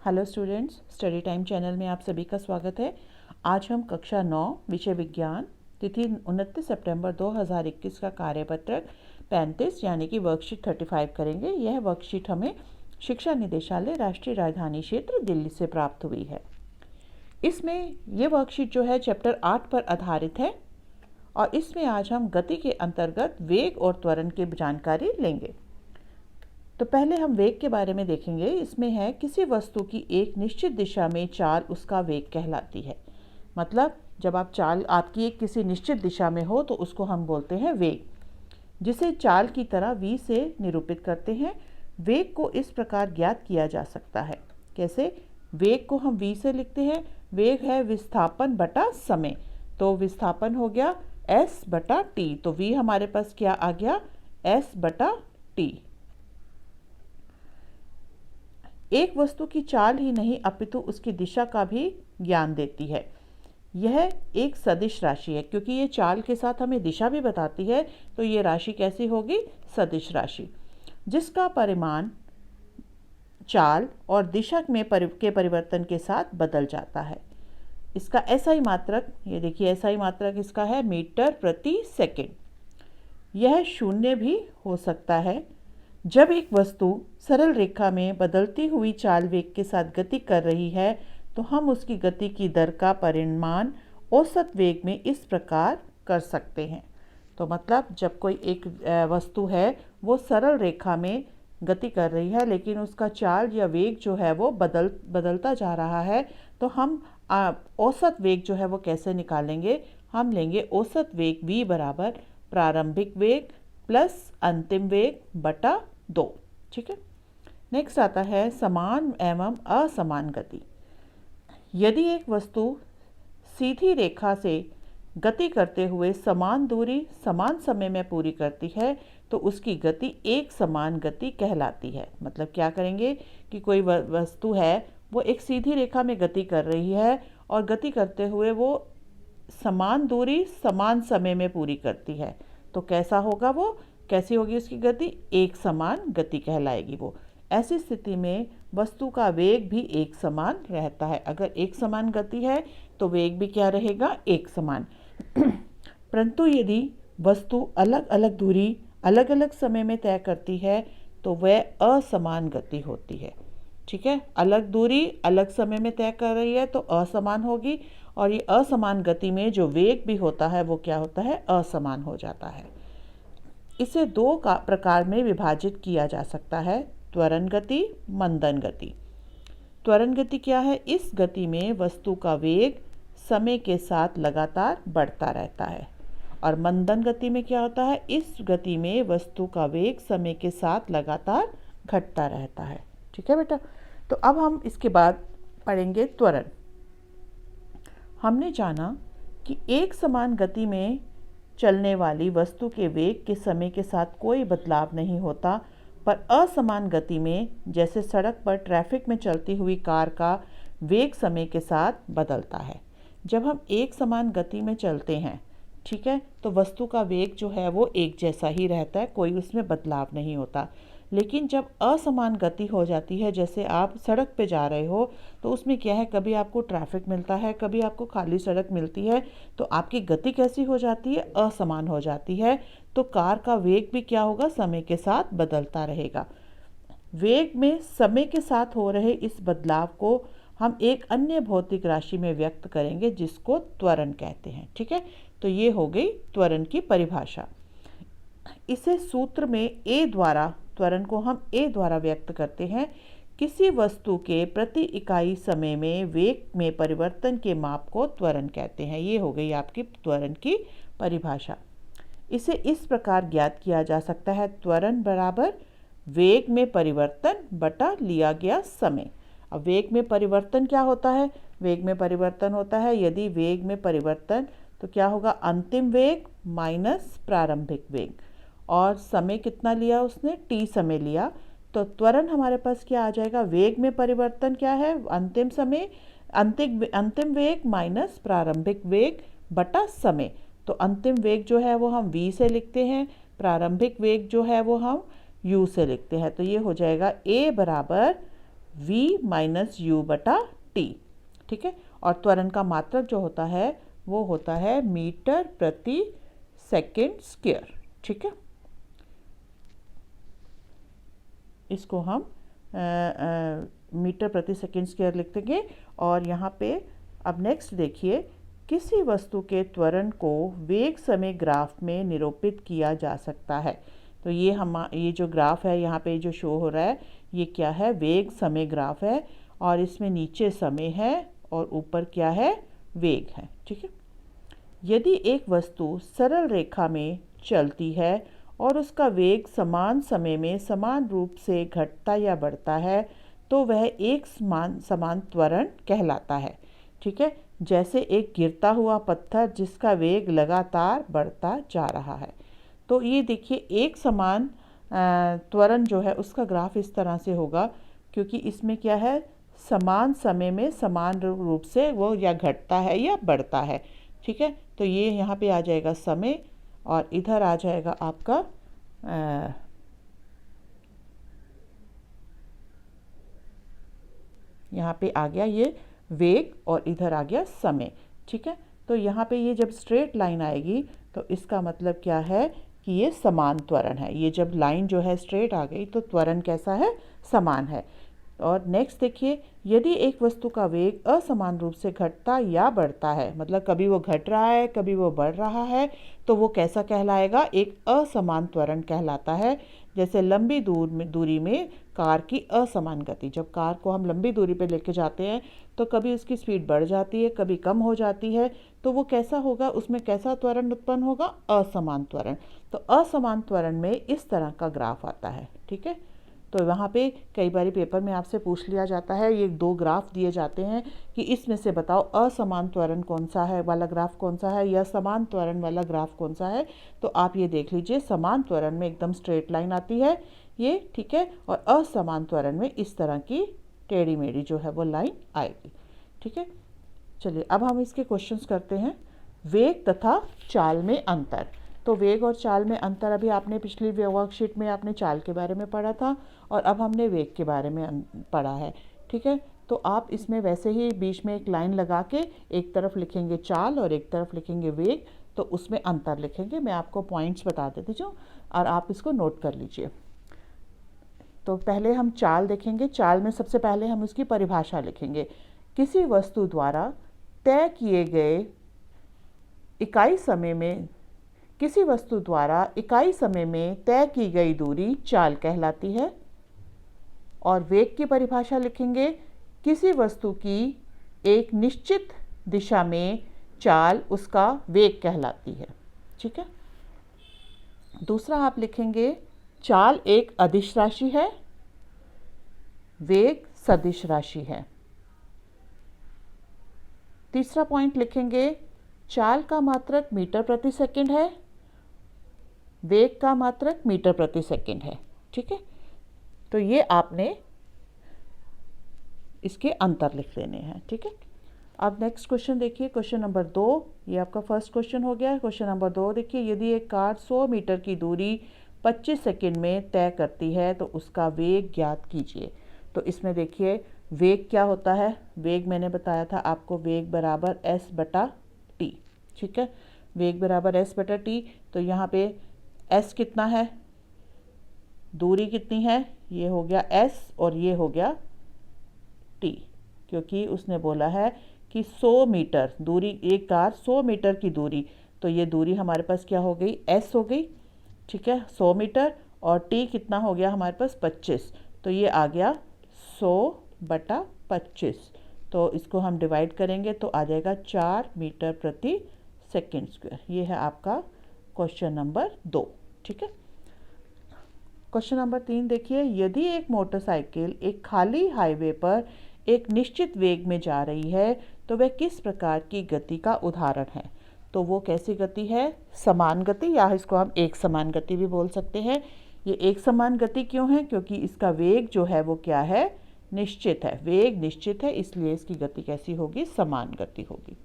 Hello students, study time channel में आप सभी का स्वागत है। आज हम कक्षा 9 विषय विज्ञान तिथि 29 सितंबर 2021 का कार्यपत्रक 35 यानी कि वर्कशीट 35 करेंगे। यह वर्कशीट हमें शिक्षा निदेशालय राष्ट्रीय राजधानी क्षेत्र दिल्ली से प्राप्त हुई है। इसमें ये वर्कशीट जो है चैप्टर 8 पर आधारित है और इसमें आज हम गति के अंतर्गत वेग और त्वरण की जानकारी लेंगे। तो पहले हम वेग के बारे में देखेंगे। इसमें है किसी वस्तु की एक निश्चित दिशा में चाल उसका वेग कहलाती है। मतलब जब आपकी एक किसी निश्चित दिशा में हो तो उसको हम बोलते हैं वेग, जिसे चाल की तरह v से निरूपित करते हैं। वेग को इस प्रकार ज्ञात किया जा सकता है। कैसे? वेग को हम v से लिखते हैं। वेग है विस्थापन बटा समय, तो विस्थापन हो गया s बटा t, तो v हमारे पास क्या आ गया? s बटा t। एक वस्तु की चाल ही नहीं अपितु उसकी दिशा का भी ज्ञान देती है। यह एक सदिश राशि है, क्योंकि ये चाल के साथ हमें दिशा भी बताती है। तो ये राशि कैसी होगी? सदिश राशि, जिसका परिमाण चाल और दिशा के परिवर्तन के साथ बदल जाता है। इसका एसआई मात्रक, ये देखिए एसआई मात्रक इसका है मीटर प्रति सेकेंड। यह शून्य भी हो सकता है। जब एक वस्तु सरल रेखा में बदलती हुई चाल वेग के साथ गति कर रही है तो हम उसकी गति की दर का परिमाण औसत वेग में इस प्रकार कर सकते हैं। तो मतलब जब कोई एक वस्तु है वो सरल रेखा में गति कर रही है, लेकिन उसका चाल या वेग जो है वो बदलता जा रहा है, तो हम औसत वेग जो है वो कैसे निकालेंगे? हम लेंगे औसत वेग v बराबर प्रारंभिक वेग प्लस अंतिम वेग बटा 2। ठीक है। नेक्स्ट आता है समान एवं असमान गति। यदि एक वस्तु सीधी रेखा से गति करते हुए समान दूरी समान समय में पूरी करती है तो उसकी गति एक समान गति कहलाती है। मतलब क्या करेंगे कि कोई वस्तु है वो एक सीधी रेखा में गति कर रही है और गति करते हुए वो समान दूरी समान समय में पूरी करती है, तो कैसा होगा वो? कैसी होगी उसकी गति? एक समान गति कहलाएगी वो। ऐसी स्थिति में वस्तु का वेग भी एक समान रहता है। अगर एक समान गति है तो वेग भी क्या रहेगा? एक समान। परंतु यदि वस्तु अलग अलग दूरी अलग अलग समय में तय करती है तो वह असमान गति होती है। ठीक है, अलग दूरी अलग समय में तय कर रही है तो असमान होगी, और ये असमान गति में जो वेग भी होता है वो क्या होता है? असमान हो जाता है। इसे दो प्रकार में विभाजित किया जा सकता है, त्वरण गति, मंदन गति। त्वरण गति क्या है? इस गति में वस्तु का वेग समय के साथ लगातार बढ़ता रहता है। और मंदन गति में क्या होता है? इस गति में वस्तु का वेग समय के साथ लगातार घटता रहता है। ठीक है बेटा। तो अब हम इसके बाद पढ़ेंगे त्वरण। हमने जाना कि एक समान गति में चलने वाली वस्तु के वेग के समय के साथ कोई बदलाव नहीं होता, पर असमान गति में जैसे सड़क पर ट्रैफिक में चलती हुई कार का वेग समय के साथ बदलता है। जब हम एक समान गति में चलते हैं, ठीक है, तो वस्तु का वेग जो है वो एक जैसा ही रहता है, कोई उसमें बदलाव नहीं होता। लेकिन जब असमान गति हो जाती है, जैसे आप सड़क पे जा रहे हो तो उसमें क्या है, कभी आपको ट्रैफिक मिलता है, कभी आपको खाली सड़क मिलती है, तो आपकी गति कैसी हो जाती है? असमान हो जाती है। तो कार का वेग भी क्या होगा? समय के साथ बदलता रहेगा। वेग में समय के साथ हो रहे इस बदलाव को हम एक अन्य भौतिक राशि में व्यक्त करेंगे जिसको त्वरण कहते हैं। ठीक है, तो ये हो गई त्वरण की परिभाषा। इसे सूत्र में a द्वारा, त्वरण को हम a द्वारा व्यक्त करते हैं। किसी वस्तु के प्रति इकाई समय में वेग में परिवर्तन के माप को त्वरण कहते हैं। ये हो गई आपकी त्वरण की परिभाषा। इसे इस प्रकार ज्ञात किया जा सकता है, त्वरण बराबर वेग में परिवर्तन बटा लिया गया समय। अब वेग में परिवर्तन क्या होता है? वेग में परिवर्तन होता है, यदि वेग में परिवर्तन तो क्या होगा? अंतिम वेग माइनस प्रारंभिक वेग। और समय कितना लिया उसने? t समय लिया। तो त्वरण हमारे पास क्या आ जाएगा? वेग में परिवर्तन क्या है? अंतिम समय, अंतिम वेग माइनस प्रारंभिक वेग बटा समय। तो अंतिम वेग जो है वो हम v से लिखते हैं, प्रारंभिक वेग जो है वो हम u से लिखते हैं। तो ये हो जाएगा a बराबर v माइनस यू बटा टी, ठीक है। और त्वरण का मात्रक जो होता है वो होता है मीटर प्रति सेकेंड स्क्वायर, ठीक है। इसको हम मीटर प्रति सेकेंड स्क्वायर लिख देंगे। और यहाँ पे अब नेक्स्ट देखिए, किसी वस्तु के त्वरण को वेग समय ग्राफ में निरूपित किया जा सकता है। तो ये जो ग्राफ है यहाँ पे जो शो हो रहा है ये क्या है, वेग समय ग्राफ है। और इसमें नीचे समय है और ऊपर क्या है, वेग है, ठीक है। यदि एक वस्तु सरल रेखा में चलती है और उसका वेग समान समय में समान रूप से घटता या बढ़ता है तो वह एक समान त्वरण कहलाता है, ठीक है। जैसे एक गिरता हुआ पत्थर जिसका वेग लगातार बढ़ता जा रहा है। तो ये देखिए एक समान त्वरण जो है उसका ग्राफ इस तरह से होगा, क्योंकि इसमें क्या है, समान समय में समान रूप से वो या घटता है या बढ़ता है, ठीक है। तो ये यहाँ पे आ जाएगा समय और इधर आ जाएगा आपका यहाँ पे आ गया ये वेग और इधर आ गया समय, ठीक है। तो यहाँ पे ये जब स्ट्रेट लाइन आएगी तो इसका मतलब क्या है कि ये समान त्वरण है। ये जब लाइन जो है स्ट्रेट आ गई तो त्वरण कैसा है, समान है। और नेक्स्ट देखिए, यदि एक वस्तु का वेग असमान रूप से घटता या बढ़ता है, मतलब कभी वो घट रहा है कभी वो बढ़ रहा है, तो वो कैसा कहलाएगा, एक असमान त्वरण कहलाता है। जैसे लंबी दूरी में कार की असमान गति, जब कार को हम लंबी दूरी पे लेके जाते हैं तो कभी उसकी स्पीड बढ़ जाती है कभी कम हो जाती है, तो वो कैसा होगा, उसमें कैसा त्वरण उत्पन्न होगा, असमान त्वरण। तो असमान त्वरण में इस तरह का ग्राफ आता है, ठीक है। तो वहाँ पे कई बार पेपर में आपसे पूछ लिया जाता है, ये दो ग्राफ दिए जाते हैं कि इसमें से बताओ असमान त्वरण कौन सा है वाला ग्राफ कौन सा है या समान त्वरण वाला ग्राफ कौन सा है। तो आप ये देख लीजिए, समान त्वरण में एकदम स्ट्रेट लाइन आती है ये, ठीक है। और असमान त्वरण में इस तरह की टेढ़ी मेढ़ी जो है वो लाइन आएगी, ठीक है। चलिए अब हम इसके क्वेश्चंस करते हैं। वेग तथा चाल में अंतर। तो वेग और चाल में अंतर अभी आपने पिछली वर्कशीट में आपने चाल के बारे में पढ़ा था और अब हमने वेग के बारे में पढ़ा है, ठीक है। तो आप इसमें वैसे ही बीच में एक लाइन लगा के एक तरफ लिखेंगे चाल और एक तरफ लिखेंगे वेग, तो उसमें अंतर लिखेंगे। मैं आपको पॉइंट्स बता देती हूँ और आप इसको नोट कर लीजिए। तो पहले हम चाल देखेंगे। चाल में सबसे पहले हम उसकी परिभाषा लिखेंगे। किसी वस्तु द्वारा तय किए गए इकाई समय में किसी वस्तु द्वारा इकाई समय में तय की गई दूरी चाल कहलाती है। और वेग की परिभाषा लिखेंगे, किसी वस्तु की एक निश्चित दिशा में चाल उसका वेग कहलाती है, ठीक है। दूसरा आप लिखेंगे, चाल एक अदिश राशि है, वेग सदिश राशि है। तीसरा पॉइंट लिखेंगे, चाल का मात्रक मीटर प्रति सेकंड है, वेग का मात्रक मीटर प्रति सेकंड है, ठीक है। तो ये आपने इसके अंतर लिख लेने हैं, ठीक है। अब नेक्स्ट क्वेश्चन देखिए, क्वेश्चन नंबर 2। ये आपका फर्स्ट क्वेश्चन हो गया। क्वेश्चन नंबर 2 देखिए, यदि एक कार 100 मीटर की दूरी 25 सेकंड में तय करती है तो उसका वेग ज्ञात कीजिए। तो इसमें देखिए वेग क्या होता है, वेग मैंने बताया था आपको, वेग बराबर s बटा टी, ठीक है। वेग बराबर s बटा टी। तो यहाँ पे s कितना है, दूरी कितनी है, ये हो गया s और ये हो गया t, क्योंकि उसने बोला है कि 100 मीटर दूरी, एक कार 100 मीटर की दूरी, तो ये दूरी हमारे पास क्या हो गई, s हो गई, ठीक है, 100 मीटर। और t कितना हो गया हमारे पास 25, तो ये आ गया 100 बटा 25। तो इसको हम डिवाइड करेंगे तो आ जाएगा 4 मीटर प्रति सेकेंड स्क्वायर। ये है आपका क्वेश्चन नंबर 2, ठीक है। क्वेश्चन नंबर 3 देखिए, यदि एक मोटरसाइकिल एक खाली हाईवे पर एक निश्चित वेग में जा रही है तो वह किस प्रकार की गति का उदाहरण है। तो वो कैसी गति है, समान गति, या इसको हम एक समान गति भी बोल सकते हैं। ये एक समान गति क्यों है, क्योंकि इसका वेग जो है वो क्या है, निश्चित है, वेग निश्चित है, इसलिए इसकी गति कैसी होगी, समान गति होगी।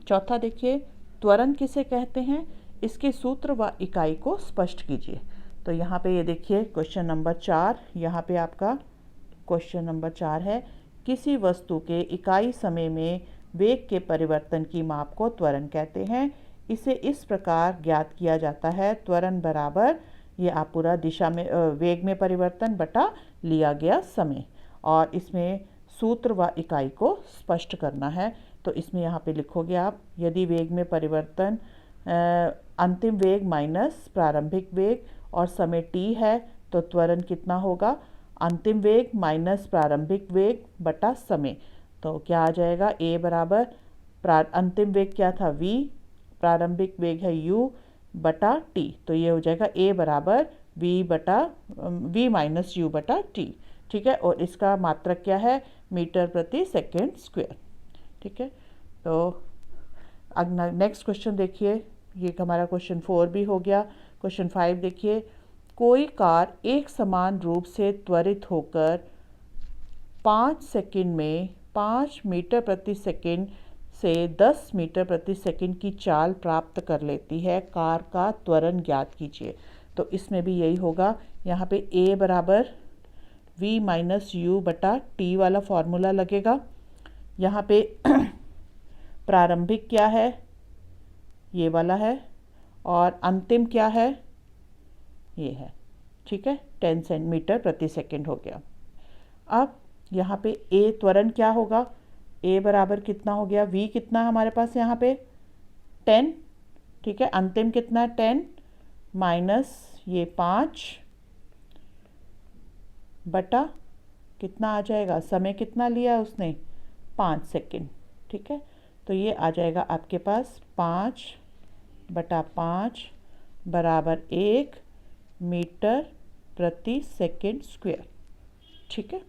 चौथा देखिए, त्वरण किसे कहते हैं, इसके सूत्र व इकाई को स्पष्ट कीजिए। तो यहाँ पे ये देखिए क्वेश्चन नंबर 4, यहाँ पे आपका क्वेश्चन नंबर 4 है, किसी वस्तु के इकाई समय में वेग के परिवर्तन की माप को त्वरण कहते हैं। इसे इस प्रकार ज्ञात किया जाता है, त्वरण बराबर, ये आप पूरा दिशा में वेग में परिवर्तन बटा लिया गया समय, और इसमें सूत्र व इकाई को स्पष्ट करना है। तो इसमें यहाँ पे लिखोगे आप, यदि वेग में परिवर्तन अंतिम वेग माइनस प्रारंभिक वेग और समय t है, तो त्वरण कितना होगा, अंतिम वेग माइनस प्रारंभिक वेग बटा समय। तो क्या आ जाएगा, a बराबर अंतिम वेग क्या था v, प्रारंभिक वेग है u बटा t, तो ये हो जाएगा a बराबर v माइनस u बटा t। ठीक है, और इसका मात्रक क्या है, मीटर प्रति सेकेंड स्क्वायर। ठीक है, तो अब नेक्स्ट क्वेश्चन देखिए, ये हमारा क्वेश्चन 4 भी हो गया। क्वेश्चन 5 देखिए, कोई कार एक समान रूप से त्वरित होकर 5 सेकंड में 5 मीटर प्रति सेकंड से 10 मीटर प्रति सेकंड की चाल प्राप्त कर लेती है, कार का त्वरण ज्ञात कीजिए। तो इसमें भी यही होगा, यहाँ पे a बराबर v माइनस यू बटा t वाला फॉर्मूला लगेगा। यहाँ पे प्रारंभिक क्या है, ये वाला है, और अंतिम क्या है, ये है। ठीक है, 10 सेंटीमीटर प्रति सेकंड हो गया। अब यहाँ पे a त्वरण क्या होगा, a बराबर कितना हो गया, v कितना हमारे पास यहाँ पे 10, ठीक है, अंतिम कितना 10 माइनस ये 5 बटा कितना आ जाएगा, समय कितना लिया उसने 5 सेकंड। ठीक है, तो ये आ जाएगा आपके पास 5 बटा 5 बराबर 1 मीटर प्रति सेकंड स्क्वायर। ठीक है,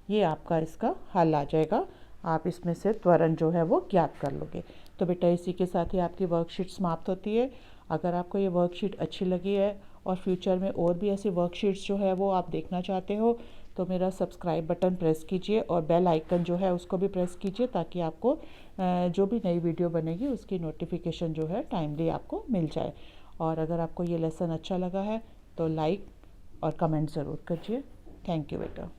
ये आपका इसका हल आ जाएगा, आप इसमें से त्वरण जो है वो ज्ञात कर लोगे। तो बेटा इसी के साथ ही आपकी वर्कशीट समाप्त होती है। अगर आपको ये वर्कशीट अच्छी लगी है और फ्यूचर में और भी ऐसी वर्कशीट्स जो है वो आप देखना चाहते हो, तो मेरा सब्सक्राइब बटन प्रेस कीजिए और बेल आइकन जो है उसको भी प्रेस कीजिए, ताकि आपको जो भी नई वीडियो बनेगी उसकी नोटिफिकेशन जो है टाइमली आपको मिल जाए। और अगर आपको ये लेसन अच्छा लगा है तो लाइक और कमेंट ज़रूर कीजिए। थैंक यू बेटा।